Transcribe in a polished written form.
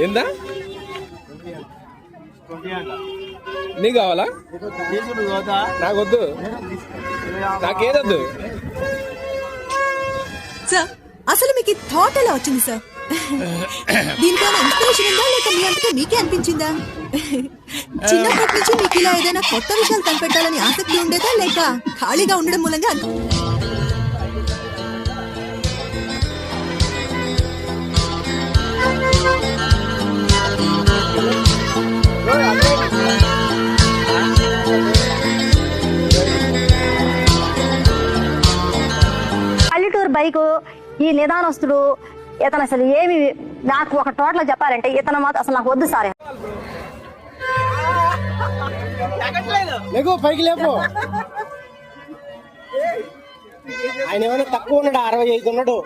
ఏందా నీకు కావాలా? నాకొద్దు, నాకేదొద్దు. సార్ అసలు మీకు థాట్ ఎలా వచ్చింది సార్? దీనికైనా ఇన్స్పిరేషన్ ఉందా లేక మీ అంతటా మీకే అనిపించిందా? చిన్నప్పటి నుంచి మీకు ఇలా ఏదైనా కొత్త విషయాలు కనిపెట్టాలని ఆసక్తి ఉండేదా లేక ఖాళీగా ఉండడం మూలంగా? పల్లెటూరు బైకు ఈ నిదానస్తుడు ఇతను అసలు ఏమి నాకు ఒక టోటల్ చెప్పాలంటే ఇతను మాత్రం అసలు నాకు వద్దు సార్. పైకి లేపు. ఆయన ఏమైనా తక్కువ ఉన్నాడు, 65 ఉన్నాడు.